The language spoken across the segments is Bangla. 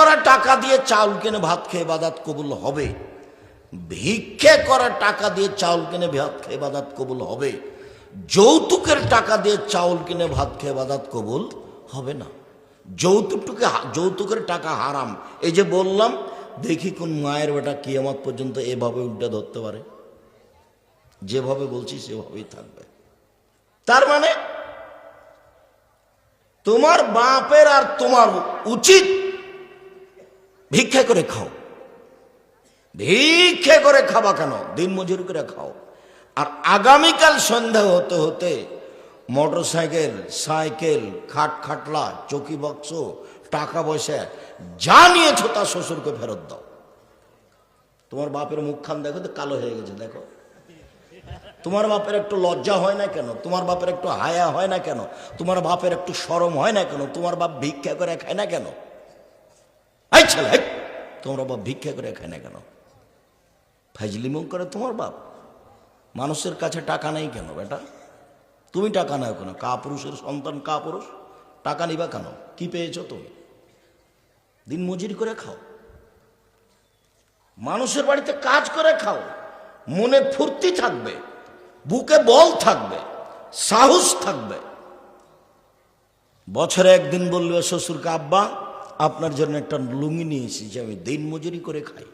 করা টাকা দিয়ে চাউল কিনে ভাত খেয়ে ইবাদত কবুল হবে, ভিক্ষে করা টাকা দিয়ে চাউল কিনে ভাত খেয়ে ইবাদত কবুল হবে, যৌতুকের টাকা দিয়ে চাউল কিনে ভাত খেয়ে ইবাদত কবুল হবে না। যৌতুকের টাকা হারাম, এই যে বললাম, দেখি কোন মায়ের বেটা কিয়ামত পর্যন্ত এভাবে উল্টা ধরতে পারে। যেভাবে বলছি সেভাবেই থাকবে। তার মানে তোমার বাপের আর তোমার উচিত ভিক্ষা করে খাও। ভিক্ষা করে খাবা কেন? দিন মজুরি করে খাও। আর আগামীকাল সন্ধ্যা হতে হতে মোটরসাইকেল, সাইকেল, খাটলা, চৌকি বাক্স, টাকা পয়সা যা নিয়েছো তা শ্বশুরকে ফেরত দাও। তোমার বাপের মুখখান দেখো তো কালো হয়ে গেছে, দেখো। তোমার বাপের একটু লজ্জা হয় না কেন? তোমার বাপের একটু হায়া হয় না কেন? তোমার বাপের একটু শরম হয় না কেন? তোমার বাপ ভিক্ষা করে খায় না কেন? এই ছেলে, তোমার বাপ ভিক্ষা করে খায় না কেন? ফাজলিমো করে তোমার বাপ। মানুষের কাছে টাকা নেই কেন বেটা? তুমি টাকা নাও কেন? কাপুরুষের সন্তান, কাপুরুষ, টাকা নিবা কেন? কি পেয়েছো তুমি? দিন মজুরি করে খাও, মানুষের বাড়িতে কাজ করে খাও, মনে ফুর্তি থাকবে, বুকে বল থাকবে, সাহস থাকবে। বছরে একদিন বলবে শ্বশুরকে, আব্বা আপনার জন্য একটা লুঙ্গি নিয়ে এসেছি, আমি দিন মজুরি করে খাই।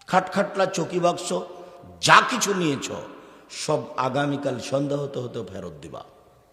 খাটখাটলা, চৌকি বাক্স যা কিছু নিয়েছ সব আগামীকাল সন্ধ্যা হতে হতে ফেরত দিবা।